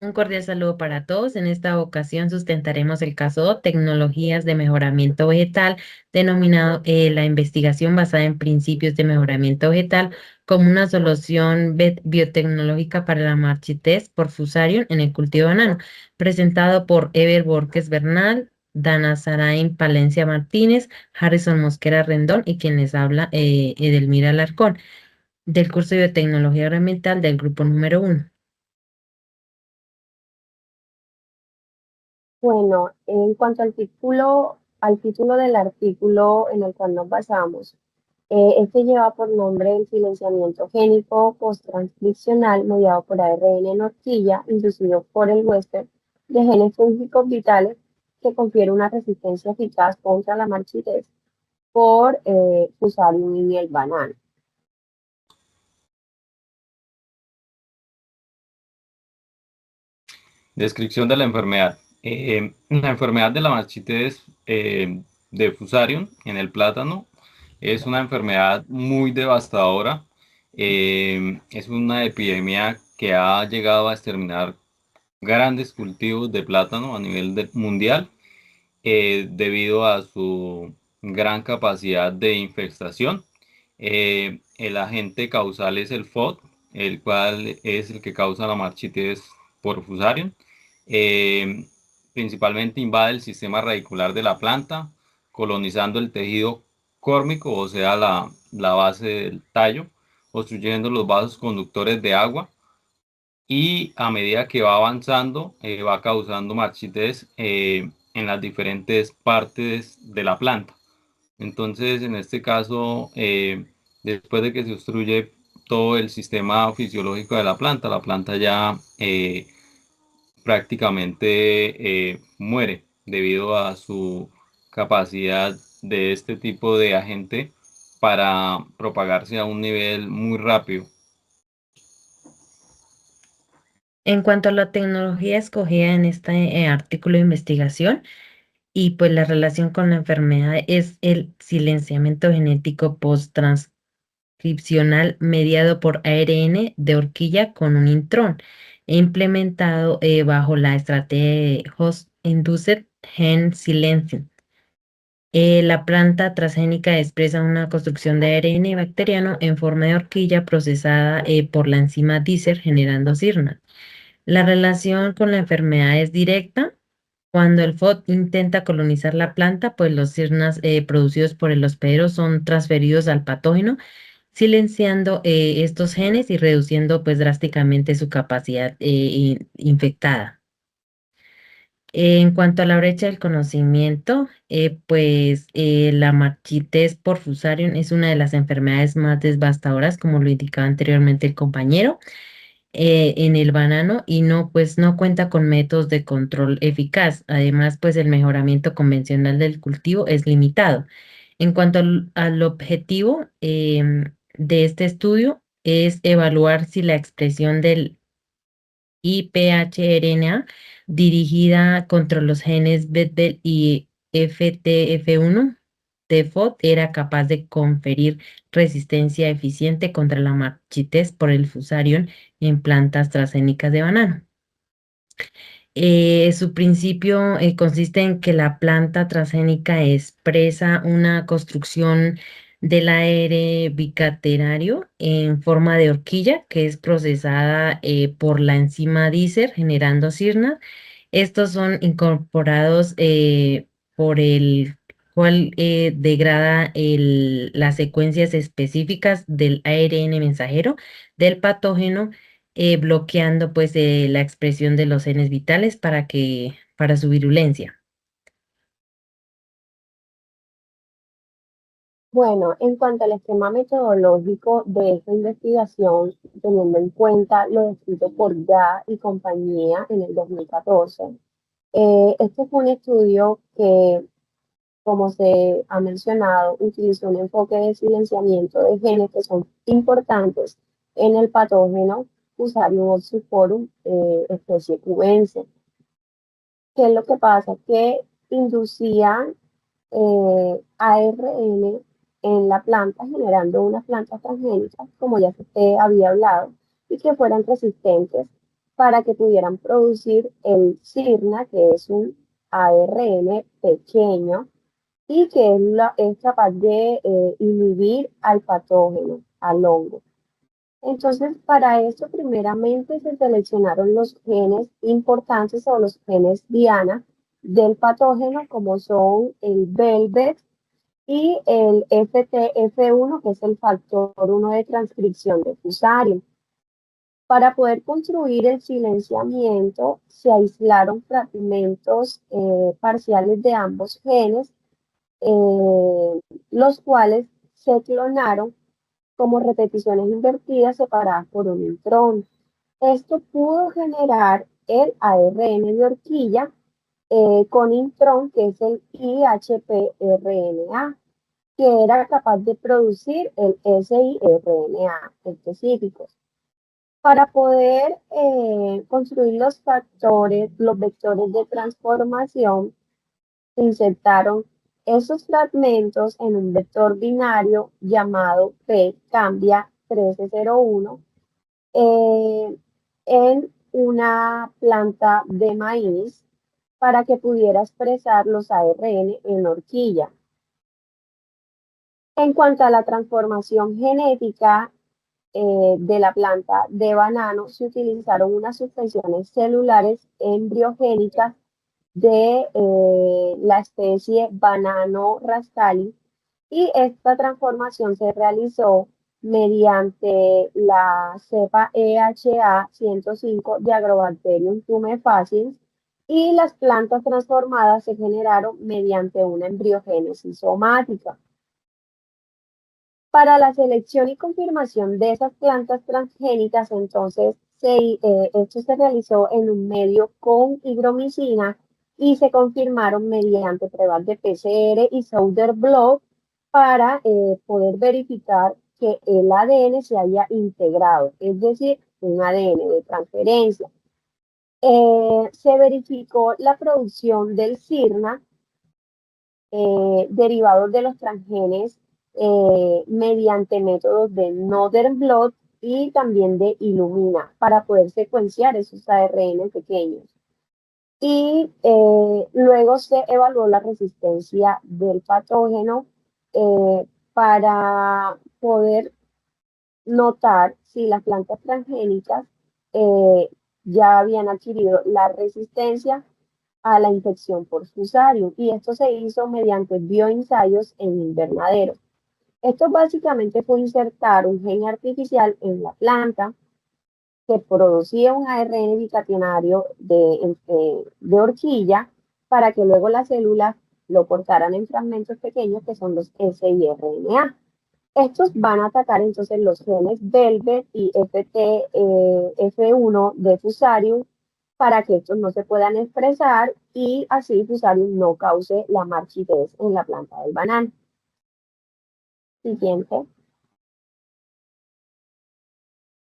Un cordial saludo para todos. En esta ocasión sustentaremos el caso Tecnologías de Mejoramiento Vegetal, denominado la investigación basada en principios de mejoramiento vegetal como una solución biotecnológica para la marchitez por fusarium en el cultivo de banano, presentado por Ever Borges Bernal, Dana Sarain Palencia Martínez, Harrison Mosquera Rendón y quien les habla, Edelmira Alarcón, del curso de Biotecnología Agroambiental del grupo número 1. Bueno, en cuanto al título del artículo en el cual nos basamos, este lleva por nombre el silenciamiento génico posttranscripcional mediado por ARN en horquilla, inducido por el huésped de genes fúngicos vitales que confiere una resistencia eficaz contra la marchitez por Fusarium y el banano. Descripción de la enfermedad. La enfermedad de la marchitez de Fusarium en el plátano es una enfermedad muy devastadora. Es una epidemia que ha llegado a exterminar grandes cultivos de plátano a nivel mundial debido a su gran capacidad de infestación. El agente causal es el FOD, el cual es el que causa la marchitez por Fusarium. Eh, Principalmente invade el sistema radicular de la planta, colonizando el tejido córmico, o sea, la base del tallo, obstruyendo los vasos conductores de agua y a medida que va avanzando va causando marchitez en las diferentes partes de la planta. Entonces, en este caso, después de que se obstruye todo el sistema fisiológico de la planta ya prácticamente muere debido a su capacidad de este tipo de agente para propagarse a un nivel muy rápido. En cuanto a la tecnología escogida en este artículo de investigación y pues la relación con la enfermedad es el silenciamiento genético post-transcripcional mediado por ARN de horquilla con un intrón, implementado bajo la estrategia de Host-Induced Gene Silencing. La planta transgénica expresa una construcción de ARN bacteriano en forma de horquilla procesada por la enzima Dicer generando sirna. La relación con la enfermedad es directa. Cuando el FOD intenta colonizar la planta, pues los sirnas producidos por el hospedero son transferidos al patógeno, silenciando estos genes y reduciendo pues drásticamente su capacidad infectada. En cuanto a la brecha del conocimiento, la marchitez por fusarium es una de las enfermedades más devastadoras, como lo indicaba anteriormente el compañero en el banano y no, pues no cuenta con métodos de control eficaz. Además, pues el mejoramiento convencional del cultivo es limitado. En cuanto al objetivo de este estudio es evaluar si la expresión del IPHRNA dirigida contra los genes BETBL y FTF1 de FOD era capaz de conferir resistencia eficiente contra la marchitez por el fusarium en plantas transgénicas de banano. Su principio consiste en que la planta transgénica expresa una construcción del AR bicatenario en forma de horquilla que es procesada por la enzima Dicer generando sirna. Estos son incorporados por el cual degrada las secuencias específicas del ARN mensajero del patógeno, bloqueando pues la expresión de los genes vitales para su virulencia. Bueno, en cuanto al esquema metodológico de esta investigación, teniendo en cuenta lo descrito por GA y compañía en el 2014, este fue un estudio que, como se ha mencionado, utilizó un enfoque de silenciamiento de genes que son importantes en el patógeno Fusarium oxyforum, especie cubense. ¿Qué es lo que pasa? Que inducían ARN en la planta, generando unas plantas transgénicas, como ya se te había hablado, y que fueran resistentes para que pudieran producir el sirna, que es un ARN pequeño y que es capaz de inhibir al patógeno, al hongo. Entonces, para esto, primeramente se seleccionaron los genes importantes o los genes diana del patógeno, como son el VELVET y el FTF1, que es el factor 1 de transcripción de Fusarium. Para poder construir el silenciamiento, se aislaron fragmentos parciales de ambos genes, los cuales se clonaron como repeticiones invertidas separadas por un intrón. Esto pudo generar el ARN de horquilla con intrón, que es el IHPRNA, que era capaz de producir el siRNA específico. Para poder construir los factores, los vectores de transformación, se insertaron esos fragmentos en un vector binario llamado P cambia 1301 en una planta de maíz para que pudiera expresar los ARN en horquilla. En cuanto a la transformación genética de la planta de banano, se utilizaron unas suspensiones celulares embriogénicas de la especie Banano rastali, y esta transformación se realizó mediante la cepa EHA 105 de Agrobacterium tumefaciens, y las plantas transformadas se generaron mediante una embriogénesis somática. Para la selección y confirmación de esas plantas transgénicas, entonces, esto se realizó en un medio con higromicina y se confirmaron mediante pruebas de PCR y Sauder blot para poder verificar que el ADN se haya integrado, es decir, un ADN de transferencia. Se verificó la producción del sirna derivados de los transgenes mediante métodos de Northern blot y también de Illumina para poder secuenciar esos ARN pequeños. Y luego se evaluó la resistencia del patógeno para poder notar si las plantas transgénicas ya habían adquirido la resistencia a la infección por Fusarium, y esto se hizo mediante bioensayos en invernadero. Esto básicamente fue insertar un gen artificial en la planta que producía un ARN bicatenario de horquilla para que luego las células lo cortaran en fragmentos pequeños que son los siRNA. Estos van a atacar entonces los genes VELVET y FTF1 de Fusarium para que estos no se puedan expresar y así Fusarium no cause la marchitez en la planta del banano. Siguiente.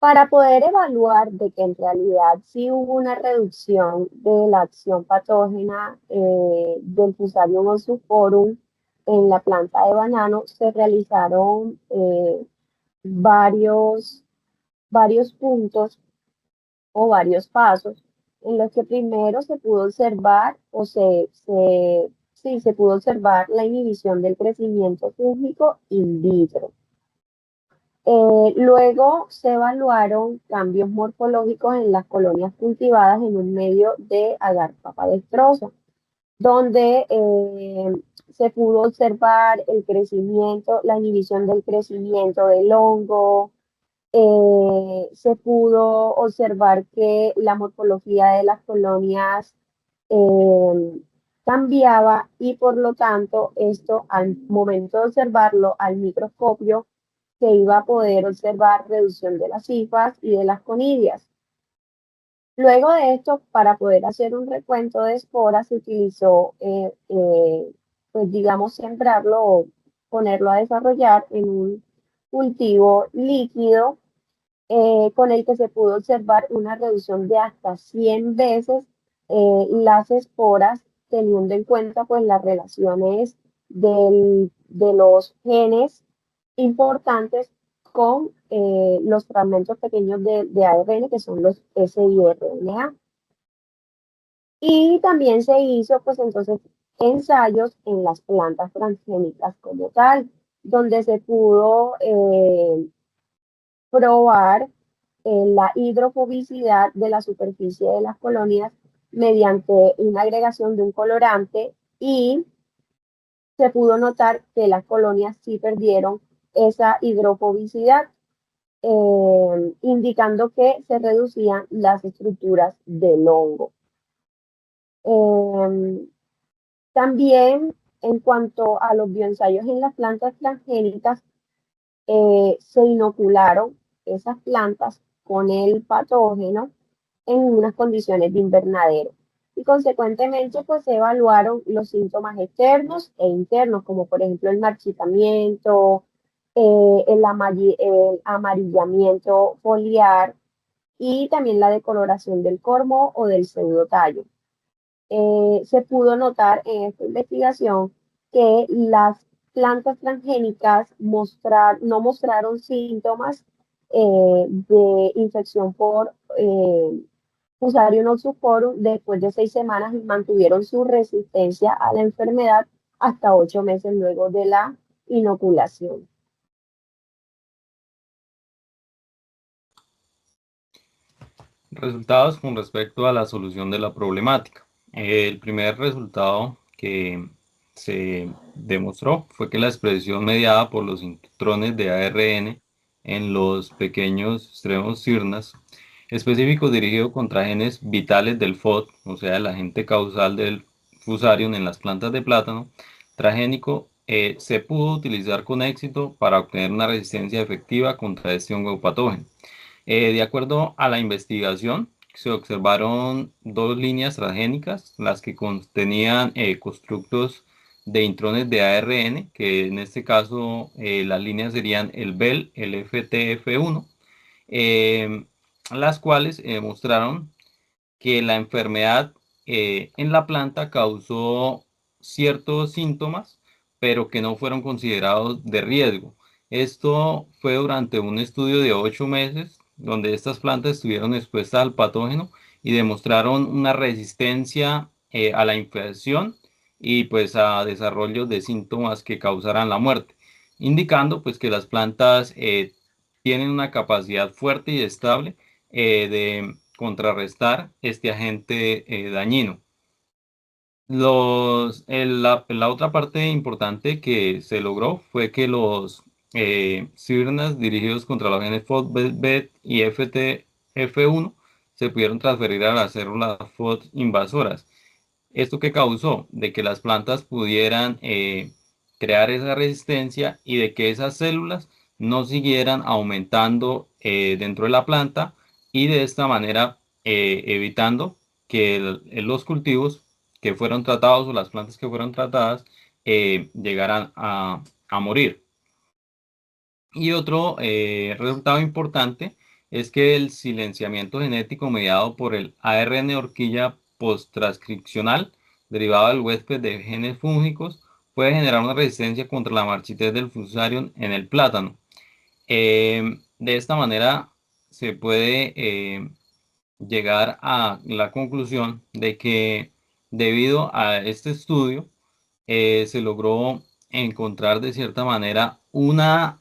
Para poder evaluar de que en realidad sí hubo una reducción de la acción patógena del Fusarium oxysporum en la planta de banano, se realizaron varios puntos o varios pasos en los que primero se pudo observar se pudo observar la inhibición del crecimiento fúngico in vitro. Luego se evaluaron cambios morfológicos en las colonias cultivadas en un medio de agar papadextrosa, donde se pudo observar el crecimiento, la inhibición del crecimiento del hongo. Se pudo observar que la morfología de las colonias cambiaba, y por lo tanto esto al momento de observarlo al microscopio se iba a poder observar reducción de las hifas y de las conidias. Luego de esto, para poder hacer un recuento de esporas, se utilizó, pues digamos, sembrarlo o ponerlo a desarrollar en un cultivo líquido con el que se pudo observar una reducción de hasta 100 veces las esporas, teniendo en cuenta pues las relaciones de los genes importantes con los fragmentos pequeños de ARN, que son los siRNA. Y también se hizo, pues entonces, ensayos en las plantas transgénicas como tal, donde se pudo probar la hidrofobicidad de la superficie de las colonias mediante una agregación de un colorante, y se pudo notar que las colonias sí perdieron esa hidrofobicidad, indicando que se reducían las estructuras del hongo. También en cuanto a los bioensayos en las plantas transgénicas, se inocularon esas plantas con el patógeno en unas condiciones de invernadero. Y consecuentemente, pues se evaluaron los síntomas externos e internos, como por ejemplo el marchitamiento, el amarillamiento foliar y también la decoloración del cormo o del pseudotallo. Se pudo notar en esta investigación que las plantas transgénicas no mostraron síntomas de infección por Fusarium oxysporum después de 6 semanas, y mantuvieron su resistencia a la enfermedad hasta 8 meses luego de la inoculación. Resultados con respecto a la solución de la problemática. El primer resultado que se demostró fue que la expresión mediada por los intrones de ARN en los pequeños extremos sirnas específicos dirigidos contra genes vitales del FOD, o sea, el agente causal del Fusarium en las plantas de plátano transgénico, se pudo utilizar con éxito para obtener una resistencia efectiva contra este hongo patógeno. De acuerdo a la investigación, se observaron dos líneas transgénicas, las que contenían constructos de intrones de ARN, que en este caso las líneas serían el BEL, el FTF1, las cuales mostraron que la enfermedad en la planta causó ciertos síntomas, pero que no fueron considerados de riesgo. Esto fue durante un estudio de 8 meses, donde estas plantas estuvieron expuestas al patógeno y demostraron una resistencia a la infección y pues a desarrollo de síntomas que causaran la muerte, indicando pues que las plantas tienen una capacidad fuerte y estable de contrarrestar este agente dañino. La otra parte importante que se logró fue que los sirnas dirigidos contra los genes FOD, BET y FTF1 se pudieron transferir a las células FOD invasoras. ¿Esto qué causó? De que las plantas pudieran crear esa resistencia y de que esas células no siguieran aumentando dentro de la planta, y de esta manera evitando que los cultivos que fueron tratados o las plantas que fueron tratadas llegaran a morir. Y otro resultado importante es que el silenciamiento genético mediado por el ARN horquilla post-transcripcional derivado del huésped de genes fúngicos puede generar una resistencia contra la marchitez del Fusarium en el plátano. De esta manera se puede llegar a la conclusión de que debido a este estudio se logró encontrar de cierta manera una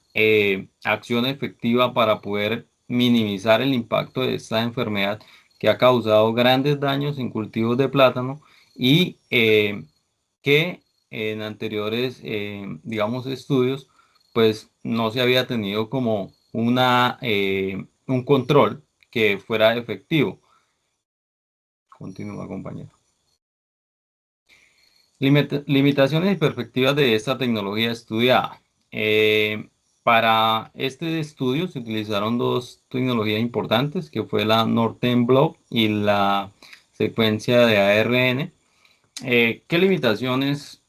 acción efectiva para poder minimizar el impacto de esta enfermedad que ha causado grandes daños en cultivos de plátano y que en anteriores, digamos, estudios, pues no se había tenido como un control que fuera efectivo. Continúa, compañero. Limitaciones y perspectivas de esta tecnología estudiada. Para este estudio se utilizaron dos tecnologías importantes, que fue la Northern Blot y la secuencia de ARN. ¿Qué limitaciones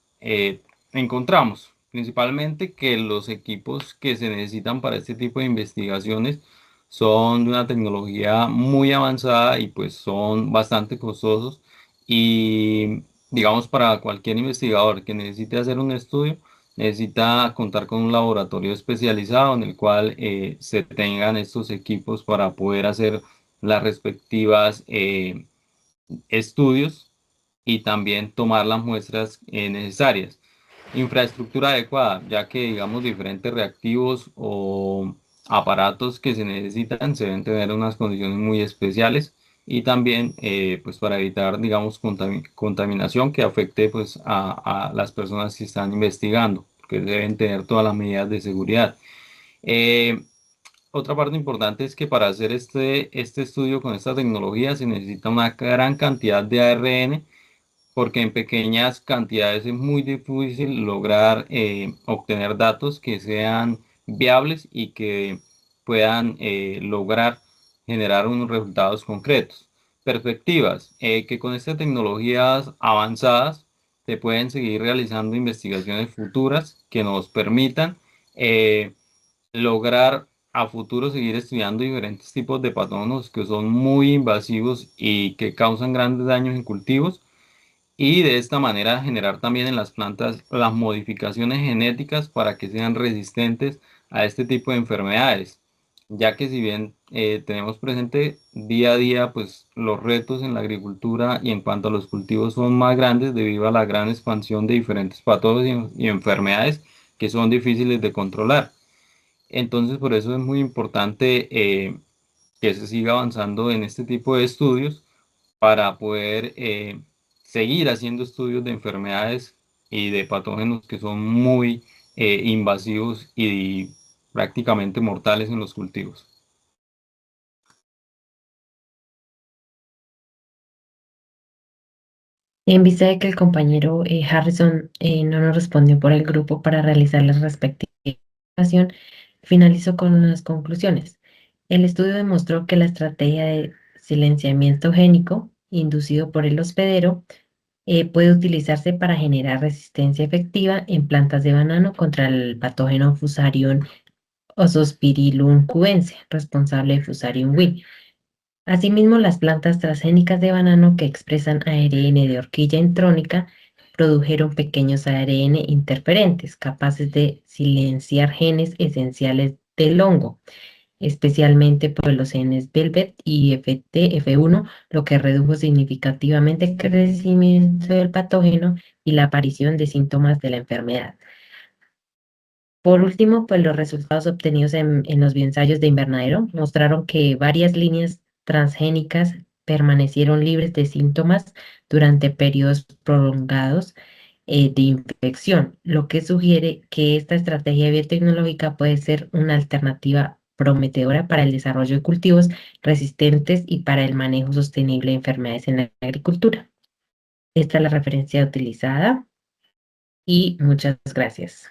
encontramos? Principalmente que los equipos que se necesitan para este tipo de investigaciones son de una tecnología muy avanzada y pues son bastante costosos, y digamos para cualquier investigador que necesite hacer un estudio necesita contar con un laboratorio especializado en el cual se tengan estos equipos para poder hacer las respectivas estudios y también tomar las muestras necesarias. Infraestructura adecuada, ya que digamos diferentes reactivos o aparatos que se necesitan se deben tener unas condiciones muy especiales y también pues para evitar digamos contaminación que afecte pues a las personas que están investigando, que deben tener todas las medidas de seguridad. Eh, Otra parte importante es que para hacer este estudio con esta tecnología se necesita una gran cantidad de ARN porque en pequeñas cantidades es muy difícil lograr obtener datos que sean viables y que puedan lograr generar unos resultados concretos. Perspectivas, que con estas tecnologías avanzadas se pueden seguir realizando investigaciones futuras que nos permitan eh, lograr a futuro seguir estudiando diferentes tipos de patógenos que son muy invasivos y que causan grandes daños en cultivos y de esta manera generar también en las plantas las modificaciones genéticas para que sean resistentes a este tipo de enfermedades, ya que si bien tenemos presente día a día pues los retos en la agricultura y en cuanto a los cultivos son más grandes debido a la gran expansión de diferentes patógenos y enfermedades que son difíciles de controlar. Entonces por eso es muy importante que se siga avanzando en este tipo de estudios para poder seguir haciendo estudios de enfermedades y de patógenos que son muy invasivos y prácticamente mortales en los cultivos. En vista de que el compañero Harrison no nos respondió por el grupo para realizar la respectiva evaluación, finalizo con unas conclusiones. El estudio demostró que la estrategia de silenciamiento génico inducido por el hospedero puede utilizarse para generar resistencia efectiva en plantas de banano contra el patógeno Fusarium Ozospirillum cubense, responsable de Fusarium wilt. Asimismo, las plantas transgénicas de banano que expresan ARN de horquilla intrónica produjeron pequeños ARN interferentes capaces de silenciar genes esenciales del hongo, especialmente por los genes Velvet y FT-F1, lo que redujo significativamente el crecimiento del patógeno y la aparición de síntomas de la enfermedad. Por último, pues los resultados obtenidos en los bioensayos de invernadero mostraron que varias líneas transgénicas permanecieron libres de síntomas durante periodos prolongados de infección, lo que sugiere que esta estrategia biotecnológica puede ser una alternativa prometedora para el desarrollo de cultivos resistentes y para el manejo sostenible de enfermedades en la agricultura. Esta es la referencia utilizada y muchas gracias.